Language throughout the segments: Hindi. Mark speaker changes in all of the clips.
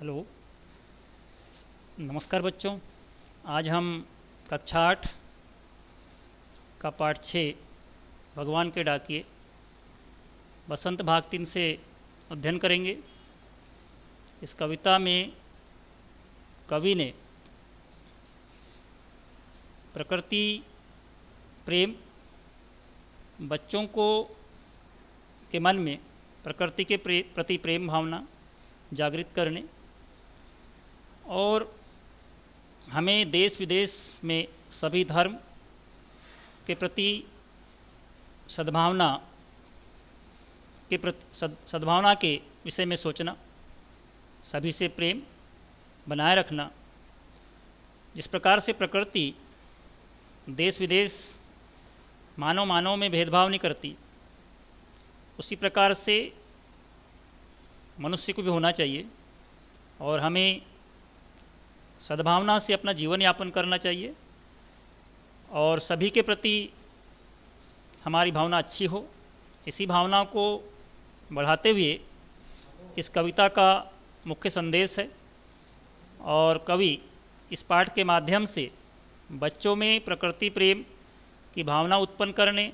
Speaker 1: हेलो। नमस्कार बच्चों। आज हम कक्षा 8 का पाठ 6 भगवान के डाकिए बसंत भाग 3 से अध्ययन करेंगे। इस कविता में कवि ने प्रकृति प्रेम, बच्चों को के मन में प्रकृति के प्रति प्रेम भावना जागृत करने और हमें देश विदेश में सभी धर्म के प्रति सद्भावना के विषय में सोचना, सभी से प्रेम बनाए रखना। जिस प्रकार से प्रकृति देश विदेश मानव में भेदभाव नहीं करती, उसी प्रकार से मनुष्य को भी होना चाहिए और हमें सद्भावना से अपना जीवन यापन करना चाहिए और सभी के प्रति हमारी भावना अच्छी हो। इसी भावना को बढ़ाते हुए इस कविता का मुख्य संदेश है और कवि इस पाठ के माध्यम से बच्चों में प्रकृति प्रेम की भावना उत्पन्न करने,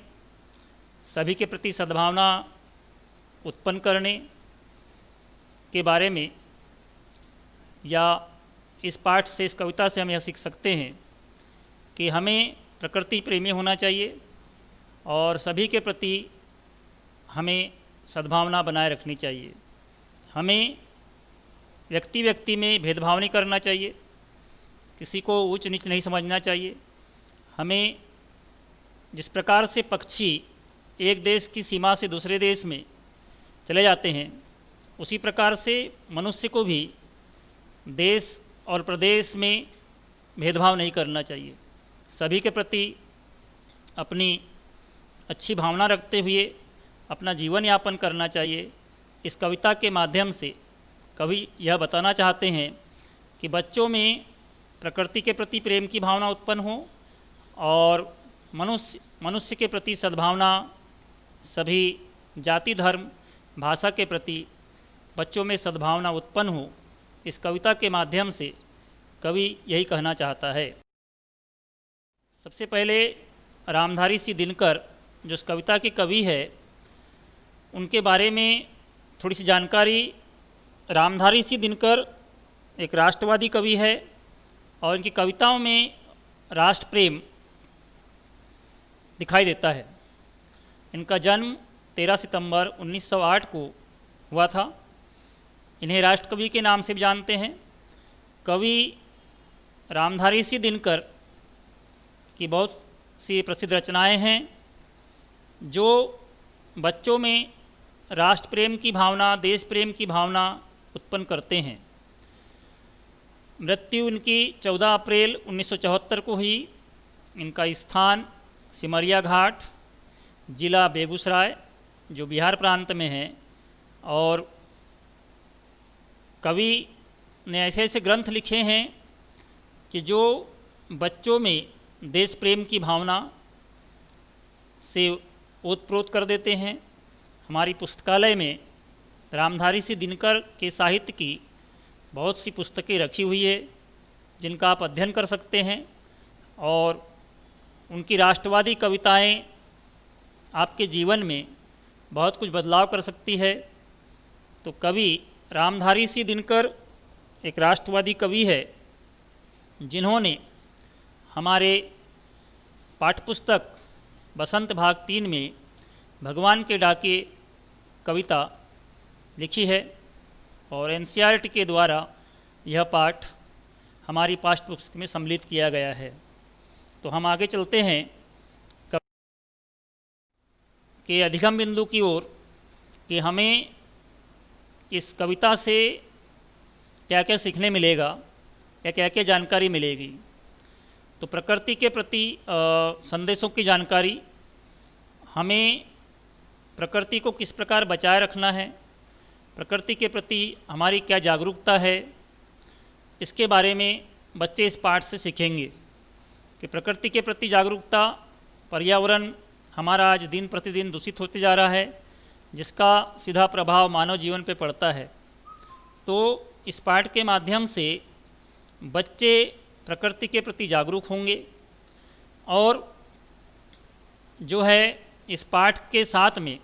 Speaker 1: सभी के प्रति सद्भावना उत्पन्न करने के बारे में, या इस पाठ से, इस कविता से हम यह सीख सकते हैं कि हमें प्रकृति प्रेमी होना चाहिए और सभी के प्रति हमें सद्भावना बनाए रखनी चाहिए। हमें व्यक्ति में भेदभाव नहीं करना चाहिए, किसी को ऊंच नीच नहीं समझना चाहिए। हमें जिस प्रकार से पक्षी एक देश की सीमा से दूसरे देश में चले जाते हैं, उसी प्रकार से मनुष्य को भी देश और प्रदेश में भेदभाव नहीं करना चाहिए। सभी के प्रति अपनी अच्छी भावना रखते हुए अपना जीवन यापन करना चाहिए। इस कविता के माध्यम से कवि यह बताना चाहते हैं कि बच्चों में प्रकृति के प्रति प्रेम की भावना उत्पन्न हो और मनुष्य के प्रति सद्भावना, सभी जाति धर्म भाषा के प्रति बच्चों में सद्भावना उत्पन्न हो। इस कविता के माध्यम से कवि यही कहना चाहता है। सबसे पहले रामधारी सिंह दिनकर, जो इस कविता के कवि है, उनके बारे में थोड़ी सी जानकारी। रामधारी सिंह दिनकर एक राष्ट्रवादी कवि है और इनकी कविताओं में राष्ट्र प्रेम दिखाई देता है। इनका जन्म 13 सितंबर 1908 को हुआ था। इन्हें राष्ट्रकवि के नाम से भी जानते हैं। कवि रामधारी सिंह दिनकर की बहुत सी प्रसिद्ध रचनाएं हैं जो बच्चों में राष्ट्र प्रेम की भावना, देश प्रेम की भावना उत्पन्न करते हैं। मृत्यु इनकी 14 अप्रैल 1974 को हुई। इनका स्थान सिमरिया घाट, जिला बेगूसराय, जो बिहार प्रांत में है। और कवि ने ऐसे ऐसे ग्रंथ लिखे हैं कि जो बच्चों में देश प्रेम की भावना से ओतप्रोत कर देते हैं। हमारी पुस्तकालय में रामधारी सिंह दिनकर के साहित्य की बहुत सी पुस्तकें रखी हुई है जिनका आप अध्ययन कर सकते हैं और उनकी राष्ट्रवादी कविताएं आपके जीवन में बहुत कुछ बदलाव कर सकती है। तो कवि रामधारी सिंह दिनकर एक राष्ट्रवादी कवि है जिन्होंने हमारे पाठ्यपुस्तक बसंत भाग 3 में भगवान के डाके कविता लिखी है और एनसीईआरटी के द्वारा यह पाठ हमारी पाठ्यपुस्तक में सम्मिलित किया गया है। तो हम आगे चलते हैं के अधिगम बिंदु की ओर कि हमें इस कविता से क्या क्या सीखने मिलेगा या क्या क्या जानकारी मिलेगी। तो प्रकृति के प्रति संदेशों की जानकारी, हमें प्रकृति को किस प्रकार बचाए रखना है, प्रकृति के प्रति हमारी क्या जागरूकता है, इसके बारे में बच्चे इस पाठ से सीखेंगे कि प्रकृति के प्रति जागरूकता। पर्यावरण हमारा आज दिन प्रतिदिन दूषित होते जा रहा है, जिसका सीधा प्रभाव मानव जीवन पे पड़ता है। तो इस पाठ के माध्यम से बच्चे प्रकृति के प्रति जागरूक होंगे और जो है इस पाठ के साथ में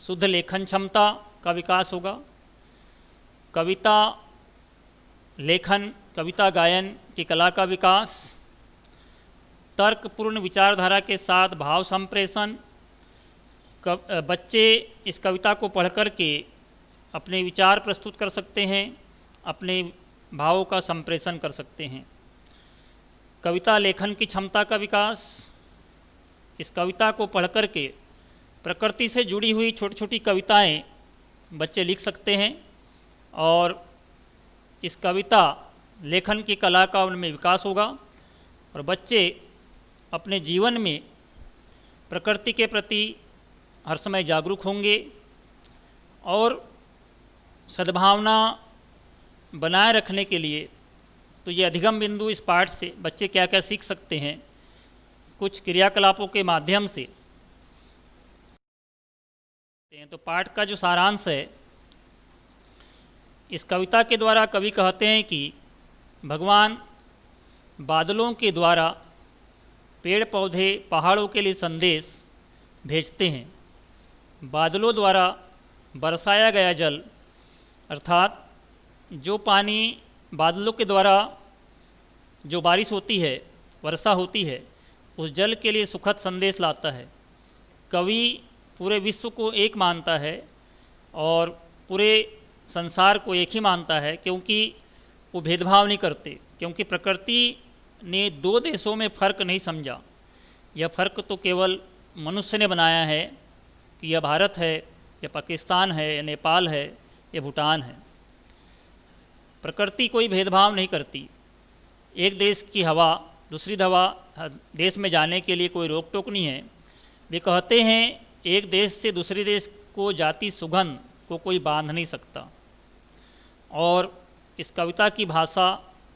Speaker 1: शुद्ध लेखन क्षमता का विकास होगा, कविता लेखन, कविता गायन की कला का विकास, तर्कपूर्ण विचारधारा के साथ भाव संप्रेषण, बच्चे इस कविता को पढ़कर के अपने विचार प्रस्तुत कर सकते हैं, अपने भावों का संप्रेषण कर सकते हैं। कविता लेखन की क्षमता का विकास, इस कविता को पढ़कर के प्रकृति से जुड़ी हुई छोटी छोटी कविताएं बच्चे लिख सकते हैं और इस कविता लेखन की कला का उनमें विकास होगा और बच्चे अपने जीवन में प्रकृति के प्रति हर समय जागरूक होंगे और सद्भावना बनाए रखने के लिए तो ये अधिगम बिंदु इस पाठ से बच्चे क्या क्या सीख सकते हैं, कुछ क्रियाकलापों के माध्यम से। तो पाठ का जो सारांश है, इस कविता के द्वारा कवि कहते हैं कि भगवान बादलों के द्वारा पेड़ पौधे पहाड़ों के लिए संदेश भेजते हैं। बादलों द्वारा बरसाया गया जल अर्थात जो पानी बादलों के द्वारा जो बारिश होती है, वर्षा होती है, उस जल के लिए सुखद संदेश लाता है। कवि पूरे विश्व को एक मानता है और पूरे संसार को एक ही मानता है क्योंकि वो भेदभाव नहीं करते, क्योंकि प्रकृति ने दो देशों में फ़र्क नहीं समझा। यह फ़र्क तो केवल मनुष्य ने बनाया है कि यह भारत है, यह पाकिस्तान है, यह नेपाल है, यह भूटान है। प्रकृति कोई भेदभाव नहीं करती। एक देश की हवा दूसरी देश में जाने के लिए कोई रोक टोक नहीं है। वे कहते हैं एक देश से दूसरे देश को जाती सुगंध को कोई बांध नहीं सकता। और इस कविता की भाषा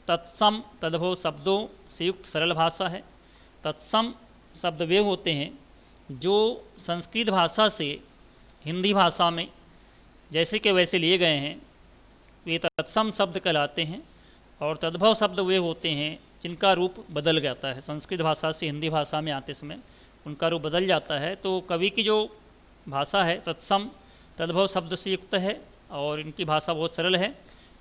Speaker 1: तत्सम तद्भव शब्दों से युक्त सरल भाषा है। तत्सम शब्द वे होते हैं जो संस्कृत भाषा से हिंदी भाषा में जैसे कि वैसे लिए गए हैं, वे तत्सम शब्द कहलाते हैं। और तद्भव शब्द वे होते हैं जिनका रूप बदल जाता है, संस्कृत भाषा से हिंदी भाषा में आते समय उनका रूप बदल जाता है। तो कवि की जो भाषा है तत्सम तद्भव शब्द से युक्त है और इनकी भाषा बहुत सरल है।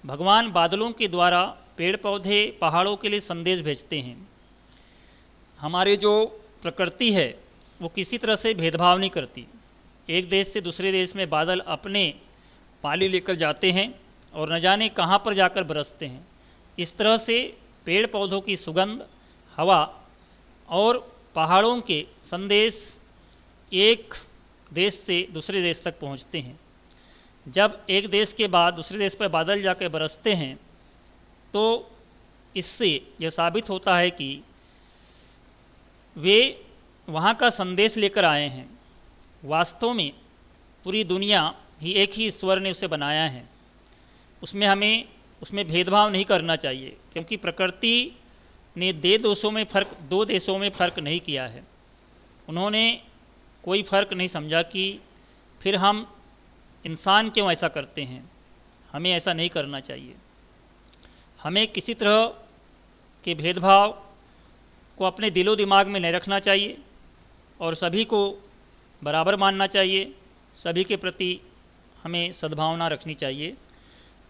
Speaker 1: भगवान बादलों के द्वारा पेड़ पौधे पहाड़ों के लिए संदेश भेजते हैं। हमारे जो प्रकृति है वो किसी तरह से भेदभाव नहीं करती। एक देश से दूसरे देश में बादल अपने पाली लेकर जाते हैं और न जाने कहाँ पर जाकर बरसते हैं। इस तरह से पेड़ पौधों की सुगंध, हवा और पहाड़ों के संदेश एक देश से दूसरे देश तक पहुँचते हैं। जब एक देश के बाद दूसरे देश पर बादल जाकर बरसते हैं तो इससे यह साबित होता है कि वे वहाँ का संदेश लेकर आए हैं। वास्तव में पूरी दुनिया ही एक ही ईश्वर ने उसे बनाया है। उसमें भेदभाव नहीं करना चाहिए क्योंकि प्रकृति ने दो देशों में फ़र्क नहीं किया है। उन्होंने कोई फ़र्क नहीं समझा कि फिर हम इंसान क्यों ऐसा करते हैं। हमें ऐसा नहीं करना चाहिए। हमें किसी तरह के भेदभाव को अपने दिलो दिमाग में नहीं रखना चाहिए और सभी को बराबर मानना चाहिए। सभी के प्रति हमें सद्भावना रखनी चाहिए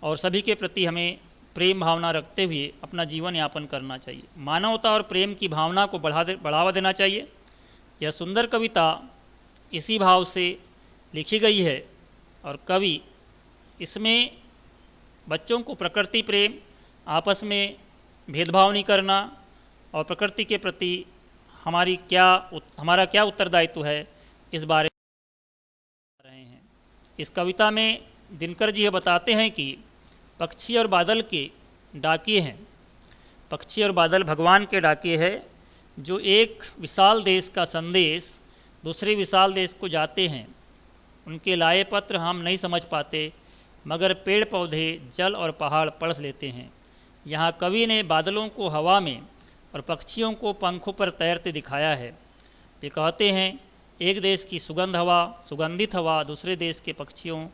Speaker 1: और सभी के प्रति हमें प्रेम भावना रखते हुए अपना जीवन यापन करना चाहिए। मानवता और प्रेम की भावना को बढ़ावा देना चाहिए। यह सुंदर कविता इसी भाव से लिखी गई है और कवि इसमें बच्चों को प्रकृति प्रेम, आपस में भेदभाव नहीं करना और प्रकृति के प्रति हमारा क्या उत्तरदायित्व है इस बारे में रहे हैं। इस कविता में दिनकर जी यह बताते हैं कि पक्षी और बादल के डाकिए हैं। पक्षी और बादल भगवान के डाकिए हैं जो एक विशाल देश का संदेश दूसरे विशाल देश को जाते हैं। उनके लाए पत्र हम नहीं समझ पाते मगर पेड़ पौधे, जल और पहाड़ पढ़ लेते हैं। यहाँ कवि ने बादलों को हवा में और पक्षियों को पंखों पर तैरते दिखाया है। वे कहते हैं एक देश की सुगंधित हवा दूसरे देश के पक्षियों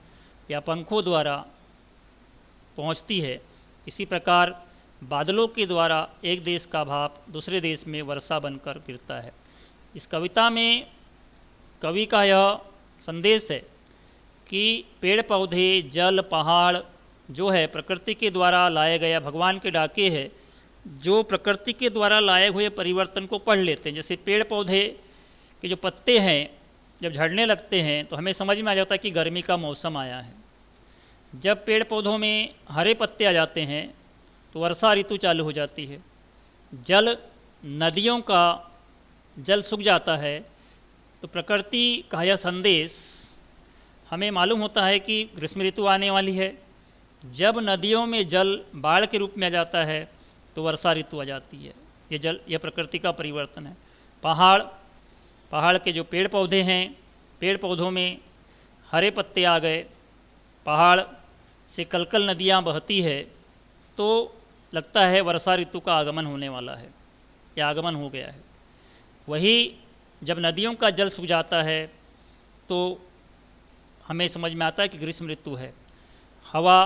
Speaker 1: या पंखों द्वारा पहुँचती है इसी प्रकार बादलों के द्वारा एक देश का भाप दूसरे देश में वर्षा बनकर गिरता है। इस कविता में कवि का यह संदेश है कि पेड़ पौधे, जल, पहाड़ जो है प्रकृति के द्वारा लाए गया भगवान के डाके है, जो प्रकृति के द्वारा लाए हुए परिवर्तन को पढ़ लेते हैं। जैसे पेड़ पौधे के जो पत्ते हैं जब झड़ने लगते हैं तो हमें समझ में आ जाता है कि गर्मी का मौसम आया है। जब पेड़ पौधों में हरे पत्ते आ जाते हैं तो वर्षा ऋतु चालू हो जाती है। जल, नदियों का जल सूख जाता है तो प्रकृति का यह संदेश हमें मालूम होता है कि ग्रीष्म ऋतु आने वाली है। जब नदियों में जल बाढ़ के रूप में आ जाता है तो वर्षा ऋतु आ जाती है। यह प्रकृति का परिवर्तन है। पहाड़ के जो पेड़ पौधे हैं, पेड़ पौधों में हरे पत्ते आ गए, पहाड़ से कलकल नदियाँ बहती है तो लगता है वर्षा ऋतु का आगमन होने वाला है या आगमन हो गया है। वही जब नदियों का जल सूख जाता है तो हमें समझ में आता है कि ग्रीष्म ऋतु है। हवा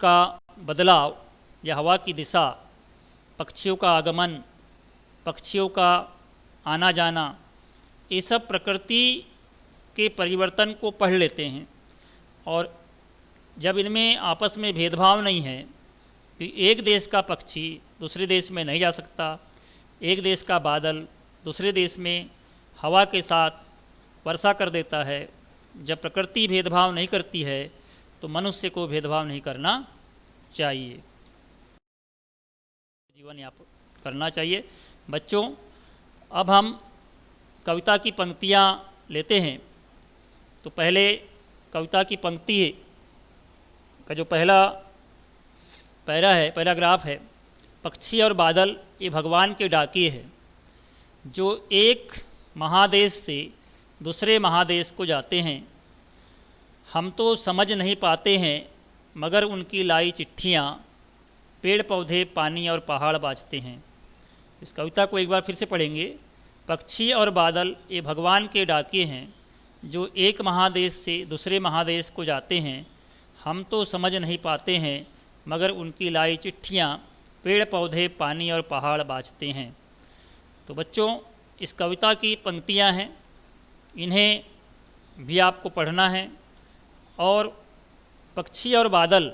Speaker 1: का बदलाव या हवा की दिशा, पक्षियों का आगमन, पक्षियों का आना जाना, ये सब प्रकृति के परिवर्तन को पढ़ लेते हैं। और जब इनमें आपस में भेदभाव नहीं है कि एक देश का पक्षी दूसरे देश में नहीं जा सकता, एक देश का बादल दूसरे देश में हवा के साथ वर्षा कर देता है, जब प्रकृति भेदभाव नहीं करती है तो मनुष्य को भेदभाव नहीं करना चाहिए, जीवन यापन करना चाहिए। बच्चों, अब हम कविता की पंक्तियाँ लेते हैं। तो पहले कविता की पंक्ति का जो पहला पैराग्राफ है, पक्षी और बादल ये भगवान के डाकिए हैं जो एक महादेश से दूसरे महादेश को जाते हैं। हम तो समझ नहीं पाते हैं मगर उनकी लाई चिट्ठियाँ, पेड़ पौधे, पानी और पहाड़ बाँचते हैं। इस कविता को एक बार फिर से पढ़ेंगे। पक्षी और बादल ये भगवान के डाकिए हैं जो एक महादेश से दूसरे महादेश को जाते हैं। हम तो समझ नहीं पाते हैं मगर उनकी लाई चिट्ठियाँ, पेड़ पौधे, पानी और पहाड़ बाँचते हैं। तो बच्चों, इस कविता की पंक्तियाँ हैं, इन्हें भी आपको पढ़ना है। और पक्षी और बादल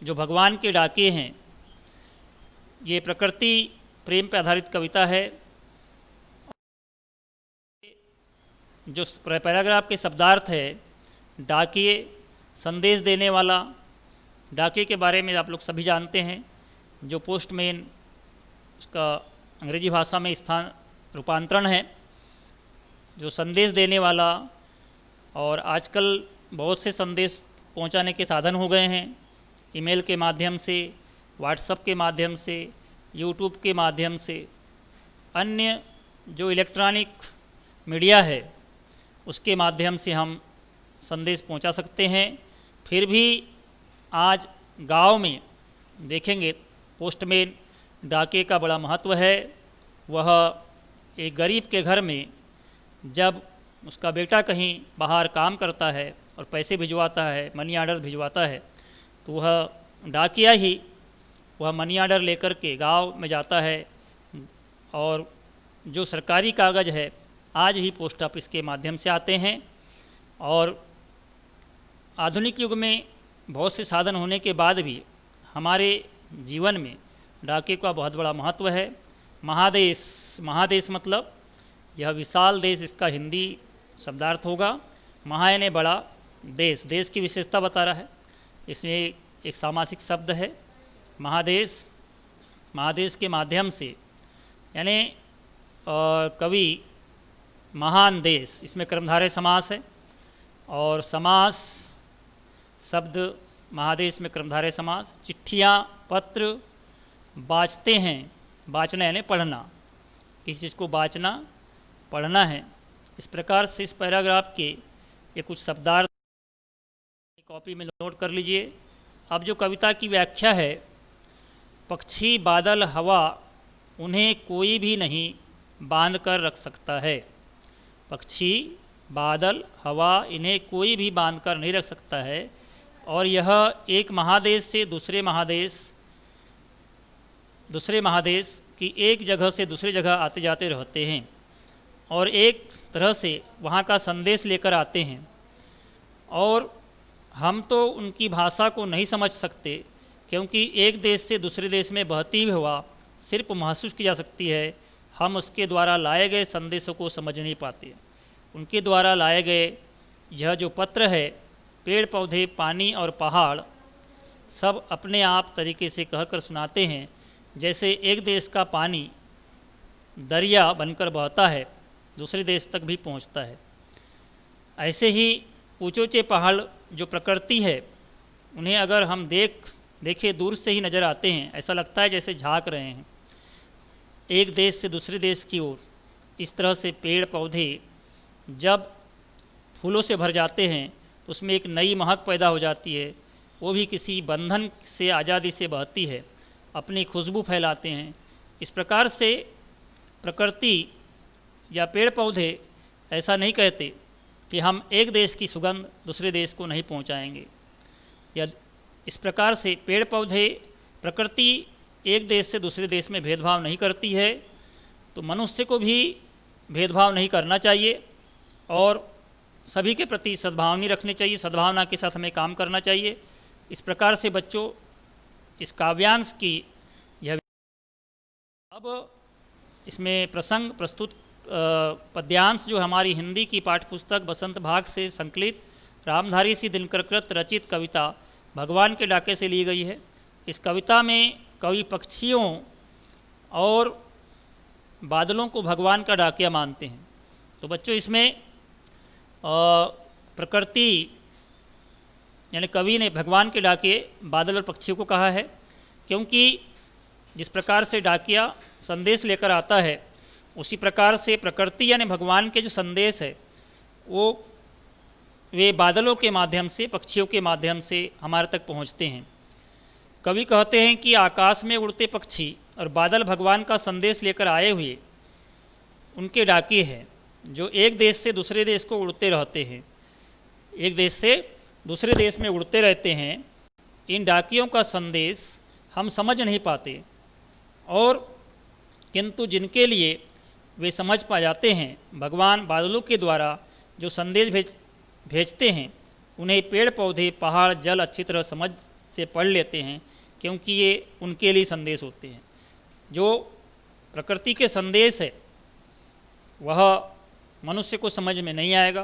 Speaker 1: जो भगवान के डाके हैं, ये प्रकृति प्रेम पर आधारित कविता है। जो पैराग्राफ के शब्दार्थ है, डाकिए, संदेश देने वाला। डाकिए के बारे में आप लोग सभी जानते हैं, जो पोस्टमैन, उसका अंग्रेजी भाषा में स्थान रूपांतरण है, जो संदेश देने वाला। और आजकल बहुत से संदेश पहुंचाने के साधन हो गए हैं, ईमेल के माध्यम से, व्हाट्सएप के माध्यम से, यूट्यूब के माध्यम से, अन्य जो इलेक्ट्रॉनिक मीडिया है उसके माध्यम से हम संदेश पहुंचा सकते हैं। फिर भी आज गांव में देखेंगे पोस्टमैन डाके का बड़ा महत्व है। वह एक गरीब के घर में जब उसका बेटा कहीं बाहर काम करता है और पैसे भिजवाता है, मनी ऑर्डर भिजवाता है, तो वह डाकिया ही वह मनी ऑर्डर लेकर के गांव में जाता है। और जो सरकारी कागज़ है आज ही पोस्ट ऑफिस के माध्यम से आते हैं। और आधुनिक युग में बहुत से साधन होने के बाद भी हमारे जीवन में डाके का बहुत बड़ा महत्व है। महादेश मतलब यह विशाल देश, इसका हिंदी शब्दार्थ होगा। महा यानी बड़ा, देश की विशेषता बता रहा है। इसमें एक सामासिक शब्द है महादेश के माध्यम से, यानी कवि महान देश, इसमें कर्मधारय समास है। और समास शब्द महादेश में कर्मधारय समास। चिट्ठियाँ, पत्र बाँचते हैं, बाँचना यानी पढ़ना, किसी चीज़ को बाँचना, पढ़ना है। इस प्रकार से इस पैराग्राफ के ये कुछ शब्दार्थ कॉपी में नोट कर लीजिए। अब जो कविता की व्याख्या है, पक्षी, बादल, हवा, उन्हें कोई भी नहीं बांध कर रख सकता है। पक्षी, बादल, हवा, इन्हें कोई भी बांध कर नहीं रख सकता है। और यह एक महादेश से दूसरे महादेश की एक जगह से दूसरी जगह आते जाते रहते हैं और एक तरह से वहाँ का संदेश लेकर आते हैं। और हम तो उनकी भाषा को नहीं समझ सकते, क्योंकि एक देश से दूसरे देश में बहती हुई हवा सिर्फ महसूस की जा सकती है, हम उसके द्वारा लाए गए संदेशों को समझ नहीं पाते। उनके द्वारा लाए गए यह जो पत्र है, पेड़ पौधे, पानी और पहाड़ सब अपने आप तरीके से कहकर सुनाते हैं, जैसे एक देश का पानी दरिया बनकर बहता है, दूसरे देश तक भी पहुंचता है। ऐसे ही ऊंचे ऊंचे पहाड़ जो प्रकृति है, उन्हें अगर हम देखें दूर से ही नज़र आते हैं, ऐसा लगता है जैसे झांक रहे हैं एक देश से दूसरे देश की ओर। इस तरह से पेड़ पौधे जब फूलों से भर जाते हैं तो उसमें एक नई महक पैदा हो जाती है, वो भी किसी बंधन से आज़ादी से बहती है, अपनी खुशबू फैलाते हैं। इस प्रकार से प्रकृति या पेड़ पौधे ऐसा नहीं कहते कि हम एक देश की सुगंध दूसरे देश को नहीं पहुंचाएंगे, या इस प्रकार से पेड़ पौधे, प्रकृति एक देश से दूसरे देश में भेदभाव नहीं करती है, तो मनुष्य को भी भेदभाव नहीं करना चाहिए और सभी के प्रति सद्भावना रखनी चाहिए, सद्भावना के साथ हमें काम करना चाहिए। इस प्रकार से बच्चों इस काव्यांश की यह अब इसमें प्रसंग प्रस्तुत पद्यांश जो हमारी हिंदी की पाठ्यपुस्तक बसंत भाग से संकलित रामधारी सिंह दिनकर कृत रचित कविता भगवान के डाके से ली गई है। इस कविता में कवि पक्षियों और बादलों को भगवान का डाकिया मानते हैं। तो बच्चों इसमें प्रकृति यानी कवि ने भगवान के डाके बादल और पक्षियों को कहा है, क्योंकि जिस प्रकार से डाकिया संदेश लेकर आता है, उसी प्रकार से प्रकृति यानी भगवान के जो संदेश है वो वे बादलों के माध्यम से, पक्षियों के माध्यम से हमारे तक पहुंचते हैं। कवि कहते हैं कि आकाश में उड़ते पक्षी और बादल भगवान का संदेश लेकर आए हुए उनके डाके हैं, जो एक देश से दूसरे देश को उड़ते रहते हैं, एक देश से दूसरे देश में उड़ते रहते हैं। इन डाकियों का संदेश हम समझ नहीं पाते, और किंतु जिनके लिए वे समझ पा जाते हैं, भगवान बादलों के द्वारा जो संदेश भेजते हैं, उन्हें पेड़ पौधे, पहाड़, जल अच्छी तरह समझ से पढ़ लेते हैं, क्योंकि ये उनके लिए संदेश होते हैं। जो प्रकृति के संदेश है वह मनुष्य को समझ में नहीं आएगा,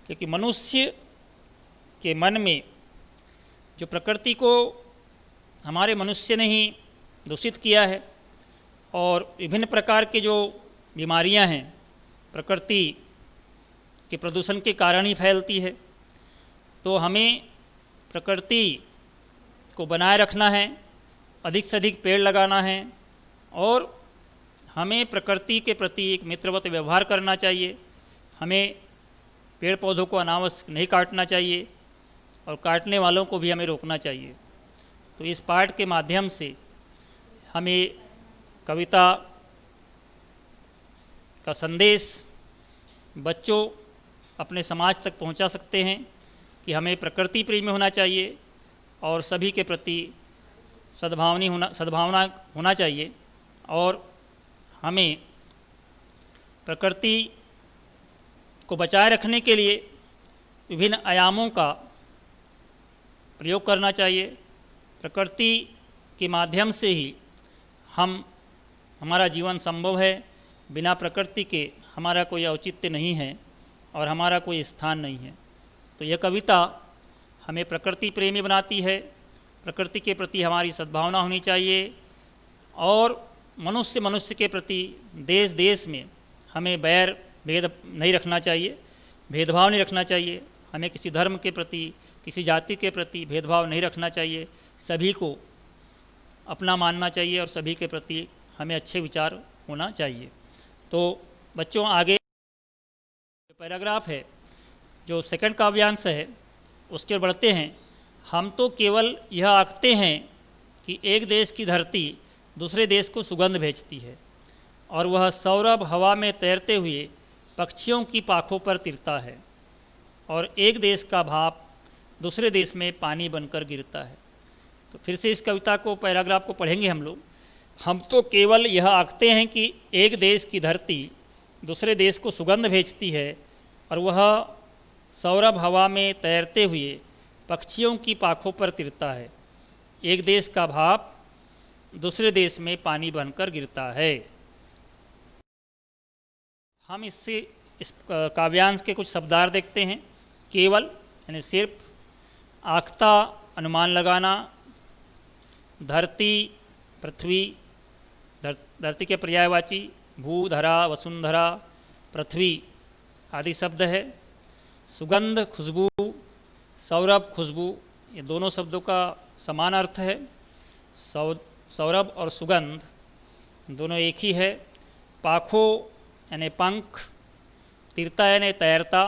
Speaker 1: क्योंकि मनुष्य के मन में जो प्रकृति को हमारे मनुष्य ने ही दूषित किया है, और विभिन्न प्रकार के जो बीमारियां हैं प्रकृति के प्रदूषण के कारण ही फैलती है। तो हमें प्रकृति को बनाए रखना है, अधिक से अधिक पेड़ लगाना है, और हमें प्रकृति के प्रति एक मित्रवत व्यवहार करना चाहिए। हमें पेड़ पौधों को अनावश्यक नहीं काटना चाहिए, और काटने वालों को भी हमें रोकना चाहिए। तो इस पाठ के माध्यम से हमें कविता का संदेश बच्चों अपने समाज तक पहुंचा सकते हैं कि हमें प्रकृति प्रेमी होना चाहिए और सभी के प्रति सद्भावना होना चाहिए, और हमें प्रकृति को बचाए रखने के लिए विभिन्न आयामों का प्रयोग करना चाहिए। प्रकृति के माध्यम से ही हमारा जीवन संभव है, बिना प्रकृति के हमारा कोई औचित्य नहीं है और हमारा कोई स्थान नहीं है। तो यह कविता हमें प्रकृति प्रेमी बनाती है, प्रकृति के प्रति हमारी सद्भावना होनी चाहिए, और मनुष्य के प्रति देश देश में हमें बैर भेद नहीं रखना चाहिए, भेदभाव नहीं रखना चाहिए। हमें किसी धर्म के प्रति, किसी जाति के प्रति भेदभाव नहीं रखना चाहिए, सभी को अपना मानना चाहिए और सभी के प्रति हमें अच्छे विचार होना चाहिए। तो बच्चों आगे जो पैराग्राफ है, जो सेकंड काव्यांश है, उसके बढ़ते हैं। हम तो केवल यह आंकते हैं कि एक देश की धरती दूसरे देश को सुगंध भेजती है, और वह सौरभ हवा में तैरते हुए पक्षियों की पाखों पर तिरता है, और एक देश का भाप दूसरे देश में पानी बनकर गिरता है। तो फिर से इस कविता को, पैराग्राफ को पढ़ेंगे हम लोग। हम तो केवल यह आखते हैं कि एक देश की धरती दूसरे देश को सुगंध भेजती है और वह सौरभ हवा में तैरते हुए पक्षियों की पाखों पर तिरता है। एक देश का भाप दूसरे देश में पानी बनकर गिरता है। हम इससे इस काव्यांश के कुछ शब्दार्थ देखते हैं। केवल यानी सिर्फ, आख्ता अनुमान लगाना, धरती पृथ्वी, धरती के पर्यायवाची भू, धरा, वसुंधरा, पृथ्वी आदि शब्द है। सुगंध खुशबू, सौरभ खुशबू, ये दोनों शब्दों का समान अर्थ है। सौरभ और सुगंध दोनों एक ही है। पाखो यानी पंख, तिरता यानी तैरता,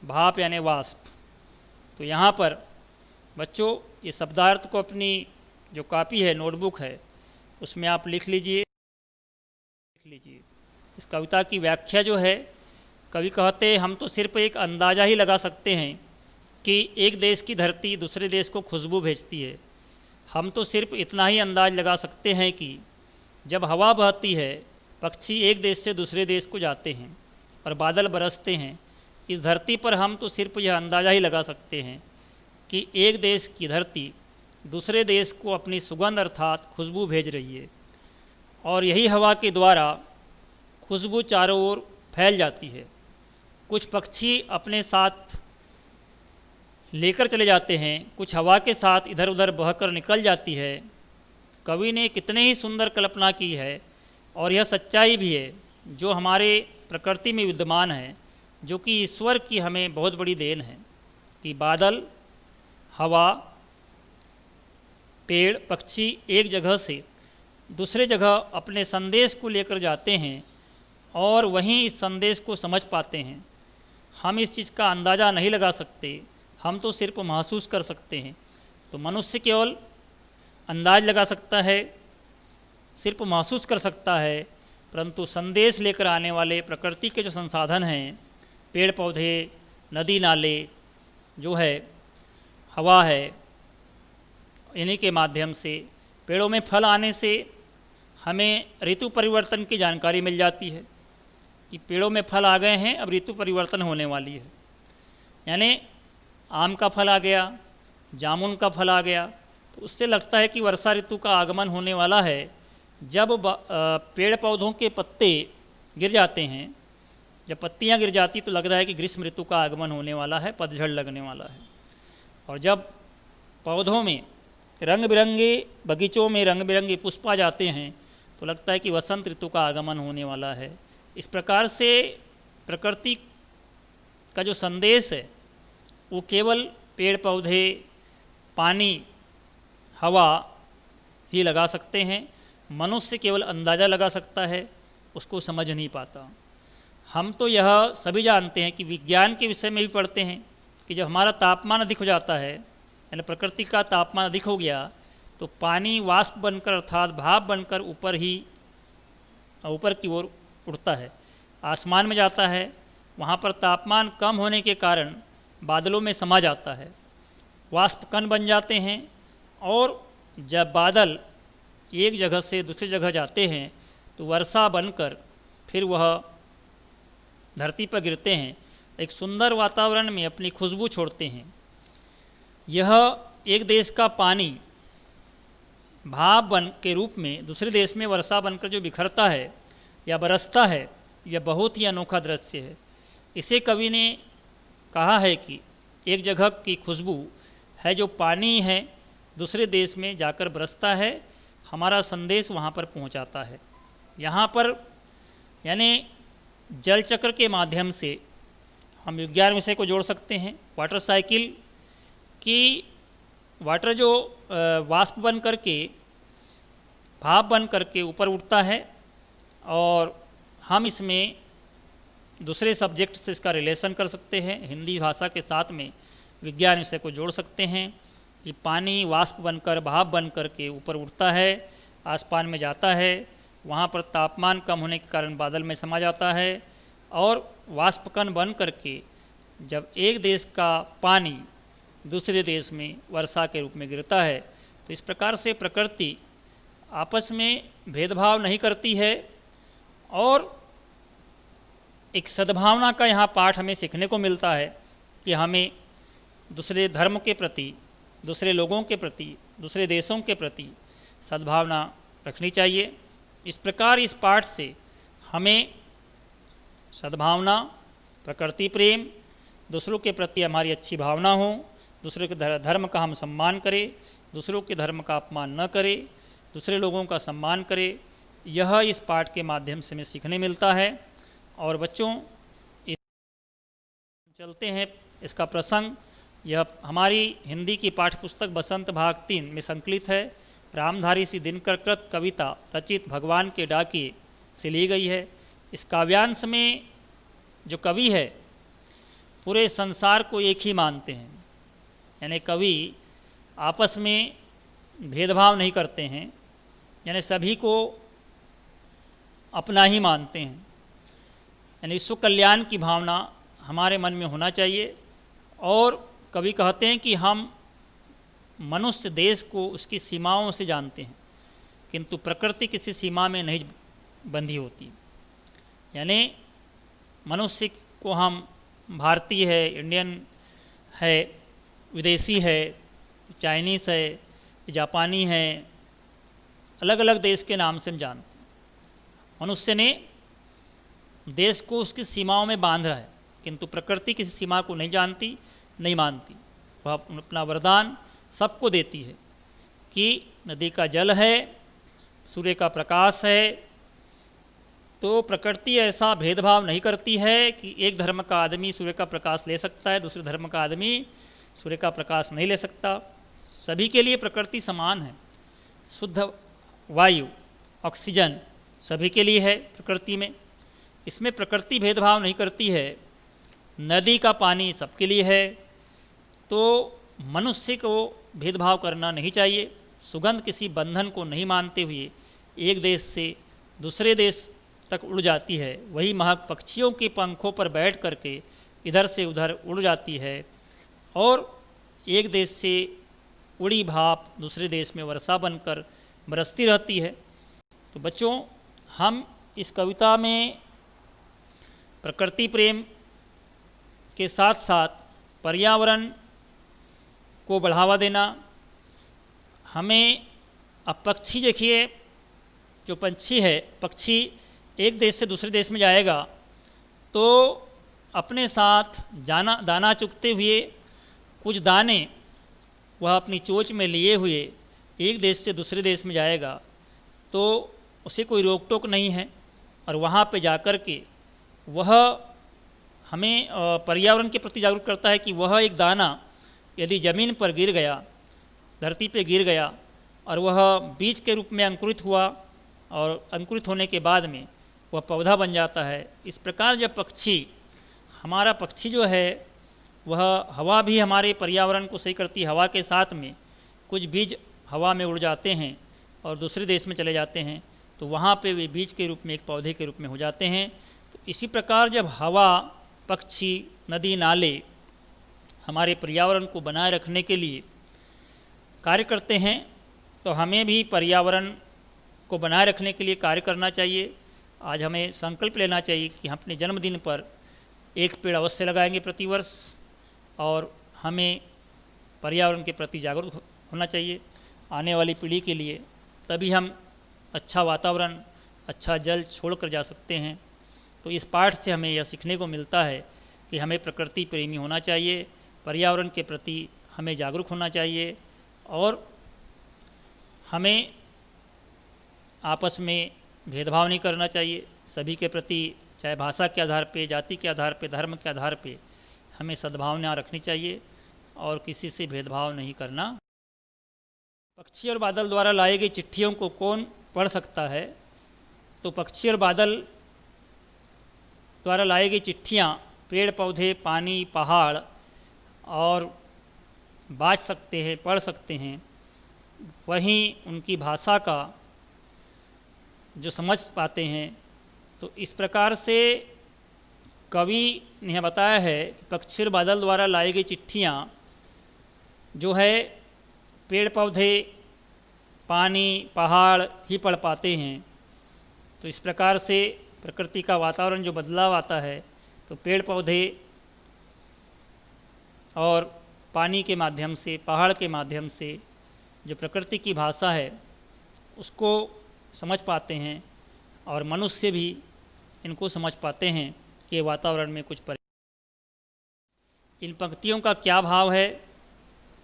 Speaker 1: भाप यानी वाष्प। तो यहाँ पर बच्चों ये शब्दार्थ को अपनी जो कॉपी है, नोटबुक है, उसमें आप लिख लीजिए। इस कविता की व्याख्या जो है, कवि कहते हैं हम तो सिर्फ एक अंदाज़ा ही लगा सकते हैं कि एक देश की धरती दूसरे देश को खुशबू भेजती है। हम तो सिर्फ इतना ही अंदाज लगा सकते हैं कि जब हवा बहती है, पक्षी एक देश से दूसरे देश को जाते हैं और बादल बरसते हैं। इस धरती पर हम तो सिर्फ यह अंदाज़ा ही लगा सकते हैं कि एक देश की धरती दूसरे देश को अपनी सुगंध अर्थात खुशबू भेज रही है और यही हवा के द्वारा खुशबू चारों ओर फैल जाती है। कुछ पक्षी अपने साथ लेकर चले जाते हैं, कुछ हवा के साथ इधर उधर बहकर निकल जाती है। कवि ने कितने ही सुंदर कल्पना की है और यह सच्चाई भी है जो हमारे प्रकृति में विद्यमान है, जो कि ईश्वर की हमें बहुत बड़ी देन है कि बादल, हवा, पेड़, पक्षी एक जगह से दूसरे जगह अपने संदेश को लेकर जाते हैं और वहीं इस संदेश को समझ पाते हैं। हम इस चीज़ का अंदाज़ा नहीं लगा सकते, हम तो सिर्फ महसूस कर सकते हैं। तो मनुष्य केवल अंदाज लगा सकता है, सिर्फ महसूस कर सकता है, परंतु संदेश लेकर आने वाले प्रकृति के जो संसाधन हैं, पेड़ पौधे, नदी नाले जो है, हवा है, इन्हीं के माध्यम से, पेड़ों में फल आने से हमें ऋतु परिवर्तन की जानकारी मिल जाती है कि पेड़ों में फल आ गए हैं, अब ऋतु परिवर्तन होने वाली है। यानी आम का फल आ गया, जामुन का फल आ गया, तो उससे लगता है कि वर्षा ऋतु का आगमन होने वाला है। जब पेड़ पौधों के पत्ते गिर जाते हैं, जब पत्तियां गिर जाती तो लगता है कि ग्रीष्म ऋतु का आगमन होने वाला है, पतझड़ लगने वाला है। और जब पौधों में रंग बिरंगे, बगीचों में रंग बिरंगे पुष्प आ जाते हैं तो लगता है कि वसंत ऋतु का आगमन होने वाला है। इस प्रकार से प्रकृति का जो संदेश है वो केवल पेड़ पौधे, पानी, हवा ही लगा सकते हैं। मनुष्य केवल अंदाज़ा लगा सकता है, उसको समझ नहीं पाता। हम तो यह सभी जानते हैं कि विज्ञान के विषय में भी पढ़ते हैं कि जब हमारा तापमान अधिक हो जाता है, यानी प्रकृति का तापमान अधिक हो गया, तो पानी वाष्प बनकर अर्थात भाप बनकर ऊपर की ओर उड़ता है, आसमान में जाता है। वहाँ पर तापमान कम होने के कारण बादलों में समा जाता है, वाष्प कण बन जाते हैं और जब बादल एक जगह से दूसरी जगह जाते हैं तो वर्षा बनकर फिर वह धरती पर गिरते हैं, एक सुंदर वातावरण में अपनी खुशबू छोड़ते हैं। यह एक देश का पानी भाप बन के रूप में दूसरे देश में वर्षा बनकर जो बिखरता है या बरसता है, यह बहुत ही अनोखा दृश्य है। इसे कवि ने कहा है कि एक जगह की खुशबू है जो पानी है, दूसरे देश में जाकर बरसता है, हमारा संदेश वहाँ पर पहुँचाता है। यहाँ पर यानी जल चक्र के माध्यम से हम विज्ञान विषय को जोड़ सकते हैं। वाटर साइकिल की वाटर जो वाष्प बन करके, भाप बन करके ऊपर उठता है और हम इसमें दूसरे सब्जेक्ट से इसका रिलेशन कर सकते हैं। हिंदी भाषा के साथ में विज्ञान विषय को जोड़ सकते हैं कि पानी वाष्प बनकर, भाप बन करके ऊपर उठता है, आसमान में जाता है, वहाँ पर तापमान कम होने के कारण बादल में समा जाता है और वाष्पकण बन करके जब एक देश का पानी दूसरे देश में वर्षा के रूप में गिरता है। तो इस प्रकार से प्रकृति आपस में भेदभाव नहीं करती है और एक सद्भावना का यहाँ पाठ हमें सीखने को मिलता है कि हमें दूसरे धर्म के प्रति, दूसरे लोगों के प्रति, दूसरे देशों के प्रति सद्भावना रखनी चाहिए। इस प्रकार इस पाठ से हमें सद्भावना, प्रकृति प्रेम, दूसरों के प्रति हमारी अच्छी भावना हो, दूसरे के धर्म का हम सम्मान करें, दूसरों के धर्म का अपमान न करें, दूसरे लोगों का सम्मान करें, यह इस पाठ के माध्यम से हमें सीखने मिलता है। और बच्चों, चलते हैं इसका प्रसंग। यह हमारी हिंदी की पाठ्यपुस्तक बसंत भाग 3 में संकलित है। रामधारी सी दिनकर कृत कविता रचित भगवान के डाकिए से ली गई है। इस काव्यांश में जो कवि है पूरे संसार को एक ही मानते हैं, यानी कवि आपस में भेदभाव नहीं करते हैं, यानी सभी को अपना ही मानते हैं। यानी विश्व कल्याण की भावना हमारे मन में होना चाहिए। और कवि कहते हैं कि हम मनुष्य देश को उसकी सीमाओं से जानते हैं, किंतु प्रकृति किसी सीमा में नहीं बंधी होती। यानी मनुष्य को हम भारतीय है, इंडियन है, विदेशी है, चाइनीस है, जापानी है, अलग अलग देश के नाम से हम जानते हैं। मनुष्य ने देश को उसकी सीमाओं में बांध रहा है, किंतु प्रकृति किसी सीमा को नहीं जानती, नहीं मानती। वह अपना वरदान सबको देती है कि नदी का जल है, सूर्य का प्रकाश है। तो प्रकृति ऐसा भेदभाव नहीं करती है कि एक धर्म का आदमी सूर्य का प्रकाश ले सकता है, दूसरे धर्म का आदमी सूर्य का प्रकाश नहीं ले सकता। सभी के लिए प्रकृति समान है। शुद्ध वायु, ऑक्सीजन सभी के लिए है प्रकृति में, इसमें प्रकृति भेदभाव नहीं करती है। नदी का पानी सबके लिए है। तो मनुष्य को भेदभाव करना नहीं चाहिए। सुगंध किसी बंधन को नहीं मानते हुए एक देश से दूसरे देश तक उड़ जाती है। वही महक पक्षियों के पंखों पर बैठ करके इधर से उधर उड़ जाती है और एक देश से उड़ी भाप दूसरे देश में वर्षा बनकर बरसती रहती है। तो बच्चों, हम इस कविता में प्रकृति प्रेम के साथ साथ पर्यावरण को बढ़ावा देना, हमें अब पक्षी देखिए, जो पंछी है, पक्षी एक देश से दूसरे देश में जाएगा तो अपने साथ दाना चुगते हुए कुछ दाने वह अपनी चोंच में लिए हुए एक देश से दूसरे देश में जाएगा तो उसे कोई रोक टोक नहीं है। और वहाँ पे जाकर के वह हमें पर्यावरण के प्रति जागरूक करता है कि वह एक दाना यदि ज़मीन पर गिर गया, धरती पे गिर गया और वह बीज के रूप में अंकुरित हुआ और अंकुरित होने के बाद में वह पौधा बन जाता है। इस प्रकार जब हमारा पक्षी जो है वह हवा भी हमारे पर्यावरण को सही करती है। हवा के साथ में कुछ बीज हवा में उड़ जाते हैं और दूसरे देश में चले जाते हैं तो वहाँ पे वे बीज के रूप में एक पौधे के रूप में हो जाते हैं। तो इसी प्रकार जब हवा, पक्षी, नदी, नाले हमारे पर्यावरण को बनाए रखने के लिए कार्य करते हैं तो हमें भी पर्यावरण को बनाए रखने के लिए कार्य करना चाहिए। आज हमें संकल्प लेना चाहिए कि हम अपने जन्मदिन पर एक पेड़ अवश्य लगाएंगे प्रतिवर्ष और हमें पर्यावरण के प्रति जागरूक होना चाहिए आने वाली पीढ़ी के लिए। तभी हम अच्छा वातावरण, अच्छा जल छोड़ कर जा सकते हैं। तो इस पाठ से हमें यह सीखने को मिलता है कि हमें प्रकृति प्रेमी होना चाहिए, पर्यावरण के प्रति हमें जागरूक होना चाहिए और हमें आपस में भेदभाव नहीं करना चाहिए। सभी के प्रति, चाहे भाषा के आधार पे, जाति के आधार पे, धर्म के आधार पे हमें सद्भावना रखनी चाहिए और किसी से भेदभाव नहीं करना। पक्षी और बादल द्वारा लाई गई चिट्ठियों को कौन पढ़ सकता है? तो पक्षी और बादल द्वारा लाई गई चिट्ठियाँ पेड़ पौधे, पानी, पहाड़ और बाज सकते हैं, पढ़ सकते हैं। वहीं उनकी भाषा का जो समझ पाते हैं। तो इस प्रकार से कवि ने बताया है कि पक्षी और बादल द्वारा लाई गई चिट्ठियाँ जो है पेड़ पौधे, पानी, पहाड़ ही पढ़ पाते हैं। तो इस प्रकार से प्रकृति का वातावरण जो बदलाव आता है, तो पेड़ पौधे और पानी के माध्यम से, पहाड़ के माध्यम से जो प्रकृति की भाषा है उसको समझ पाते हैं, और मनुष्य भी इनको समझ पाते हैं कि वातावरण में कुछ इन पंक्तियों का क्या भाव है।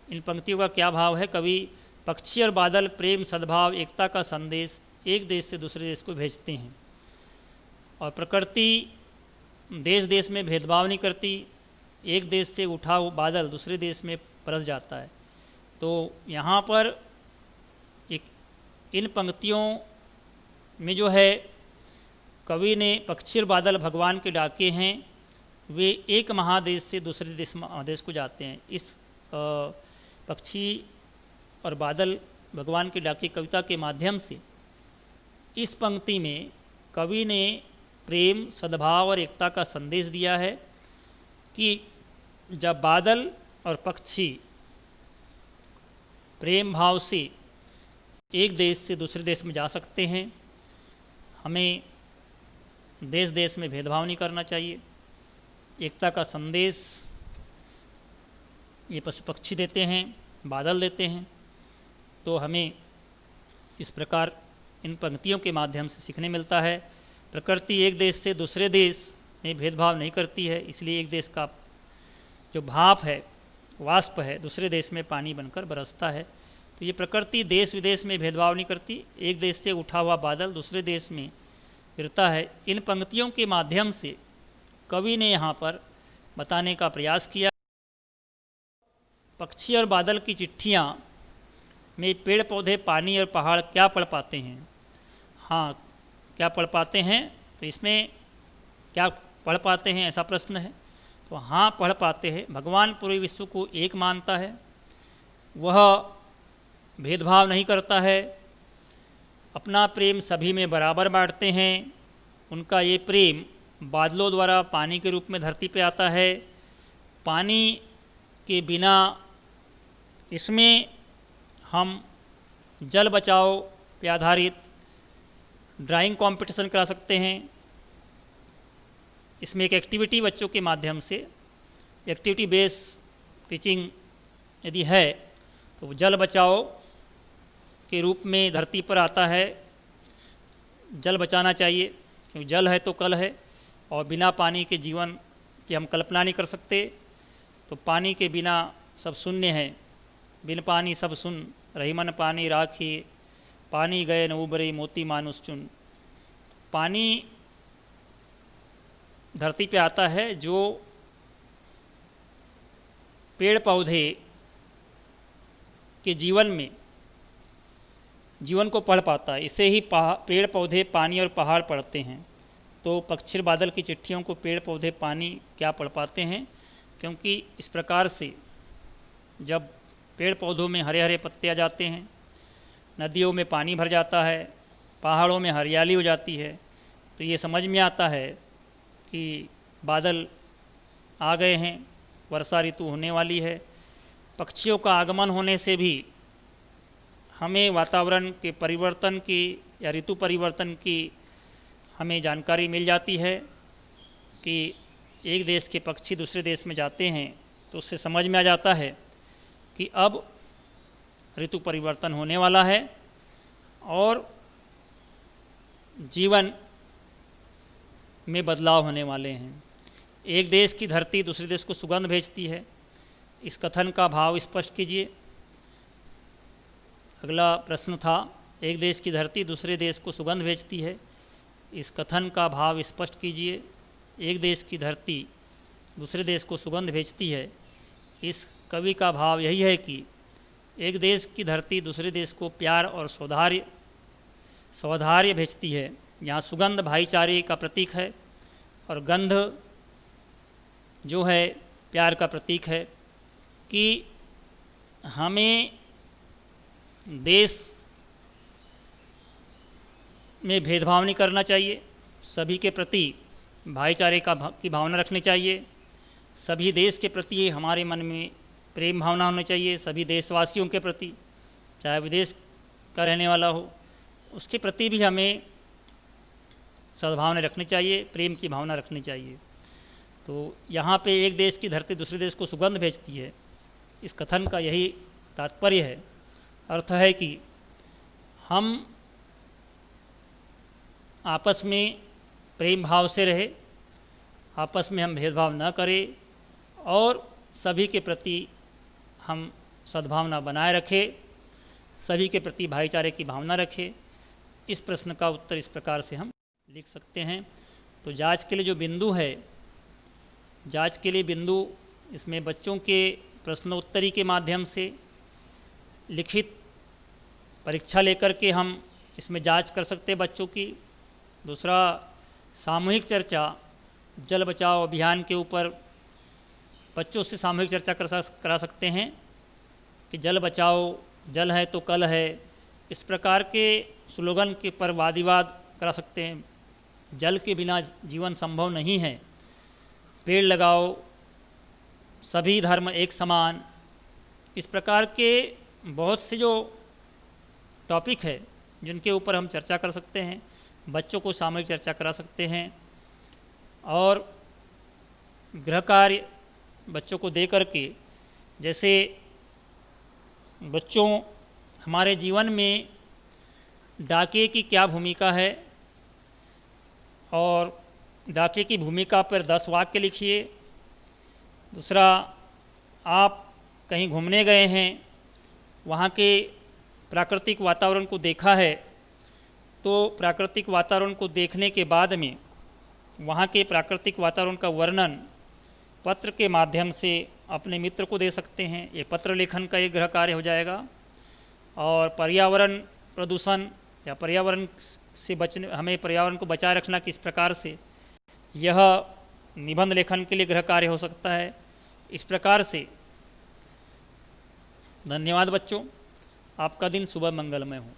Speaker 1: इन पंक्तियों का क्या भाव है? कवि पक्षी और बादल प्रेम, सद्भाव, एकता का संदेश एक देश से दूसरे देश को भेजते हैं, और प्रकृति देश देश में भेदभाव नहीं करती। एक देश से उठा हुआ बादल दूसरे देश में बरस जाता है। तो यहाँ पर एक इन पंक्तियों में जो है कवि ने पक्षी और बादल भगवान के डाके हैं, वे एक महादेश से दूसरे महादेश को जाते हैं। इस पक्षी और बादल भगवान के डाके कविता के माध्यम से इस पंक्ति में कवि ने प्रेम, सद्भाव और एकता का संदेश दिया है कि जब बादल और पक्षी प्रेम भाव से एक देश से दूसरे देश में जा सकते हैं, हमें देश देश में भेदभाव नहीं करना चाहिए। एकता का संदेश ये पशु पक्षी देते हैं, बादल देते हैं। तो हमें इस प्रकार इन पंक्तियों के माध्यम से सीखने मिलता है। प्रकृति एक देश से दूसरे देश में भेदभाव नहीं करती है, इसलिए एक देश का जो भाप है, वाष्प है, दूसरे देश में पानी बनकर बरसता है। तो ये प्रकृति देश विदेश में भेदभाव नहीं करती। एक देश से उठा हुआ बादल दूसरे देश में गिरता है। इन पंक्तियों के माध्यम से कवि ने यहाँ पर बताने का प्रयास किया। पक्षी और बादल की चिट्ठियाँ में पेड़ पौधे, पानी और पहाड़ क्या पढ़ पाते हैं? हाँ, क्या पढ़ पाते हैं? तो इसमें क्या पढ़ पाते हैं, ऐसा प्रश्न है। तो हाँ, पढ़ पाते हैं। भगवान पूरे विश्व को एक मानता है, वह भेदभाव नहीं करता है, अपना प्रेम सभी में बराबर बांटते हैं। उनका ये प्रेम बादलों द्वारा पानी के रूप में धरती पे आता है। पानी के बिना इसमें हम जल बचाओ पे आधारित ड्राइंग कंपटीशन करा सकते हैं। इसमें एक एक्टिविटी बच्चों के माध्यम से, एक्टिविटी बेस टीचिंग यदि है, तो जल बचाओ के रूप में धरती पर आता है। जल बचाना चाहिए, क्योंकि जल है तो कल है, और बिना पानी के जीवन की हम कल्पना नहीं कर सकते। तो पानी के बिना सब शून्य है। बिन पानी सब सुन, रही मन पानी राखी, पानी गए न उबरे मोती मानुष चुन। पानी धरती पे आता है जो पेड़ पौधे के जीवन में जीवन को पढ़ पाता है। इसे ही पेड़ पौधे, पानी और पहाड़ पढ़ते हैं। तो पक्षी और बादल की चिट्ठियों को पेड़ पौधे, पानी क्या पढ़ पाते हैं? क्योंकि इस प्रकार से जब पेड़ पौधों में हरे हरे पत्ते आ जाते हैं, नदियों में पानी भर जाता है, पहाड़ों में हरियाली हो जाती है, तो ये समझ में आता है कि बादल आ गए हैं, वर्षा ऋतु होने वाली है। पक्षियों का आगमन होने से भी हमें वातावरण के परिवर्तन की या ऋतु परिवर्तन की हमें जानकारी मिल जाती है कि एक देश के पक्षी दूसरे देश में जाते हैं, तो उससे समझ में आ जाता है कि अब ऋतु परिवर्तन होने वाला है और जीवन में बदलाव होने वाले हैं। एक देश की धरती दूसरे देश को सुगंध भेजती है। इस कथन का भाव स्पष्ट कीजिए। अगला प्रश्न था, एक देश की धरती दूसरे देश को सुगंध भेजती है, इस कथन का भाव स्पष्ट कीजिए। एक देश की धरती दूसरे देश को सुगंध भेजती है, इस कवि का भाव यही है कि एक देश की धरती दूसरे देश को प्यार और सौहार्द भेजती है। यहाँ सुगंध भाईचारे का प्रतीक है और गंध जो है प्यार का प्रतीक है कि हमें देश में भेदभाव नहीं करना चाहिए, सभी के प्रति भाईचारे की भावना रखनी चाहिए। सभी देश के प्रति हमारे मन में प्रेम भावना होनी चाहिए सभी देशवासियों के प्रति, चाहे विदेश का रहने वाला हो, उसके प्रति भी हमें सद्भावना रखनी चाहिए, प्रेम की भावना रखनी चाहिए। तो यहाँ पे एक देश की धरती दूसरे देश को सुगंध भेजती है, इस कथन का यही तात्पर्य है, अर्थ है कि हम आपस में प्रेम भाव से रहे, आपस में हम भेदभाव न करें और सभी के प्रति हम सद्भावना बनाए रखें, सभी के प्रति भाईचारे की भावना रखें। इस प्रश्न का उत्तर इस प्रकार से हम लिख सकते हैं। तो जांच के लिए जो बिंदु है, जांच के लिए बिंदु इसमें बच्चों के प्रश्नोत्तरी के माध्यम से लिखित परीक्षा लेकर के हम इसमें जांच कर सकते हैं बच्चों की। दूसरा, सामूहिक चर्चा जल बचाओ अभियान के ऊपर बच्चों से सामूहिक चर्चा करा सकते हैं कि जल बचाओ, जल है तो कल है, इस प्रकार के स्लोगन के पर वाद विवाद करा सकते हैं। जल के बिना जीवन संभव नहीं है, पेड़ लगाओ, सभी धर्म एक समान, इस प्रकार के बहुत से जो टॉपिक है जिनके ऊपर हम चर्चा कर सकते हैं, बच्चों को सामूहिक चर्चा करा सकते हैं। और गृह कार्य बच्चों को दे करके, जैसे बच्चों हमारे जीवन में डाकिये की क्या भूमिका है और डाकिये की भूमिका पर 10 वाक्य लिखिए। दूसरा, आप कहीं घूमने गए हैं, वहाँ के प्राकृतिक वातावरण को देखा है, तो प्राकृतिक वातावरण को देखने के बाद में वहाँ के प्राकृतिक वातावरण का वर्णन पत्र के माध्यम से अपने मित्र को दे सकते हैं। ये पत्र लेखन का एक गृह कार्य हो जाएगा। और पर्यावरण प्रदूषण या पर्यावरण से बचने, हमें पर्यावरण को बचाए रखना किस प्रकार से, यह निबंध लेखन के लिए गृह कार्य हो सकता है। इस प्रकार से धन्यवाद बच्चों, आपका दिन शुभ मंगलमय हो।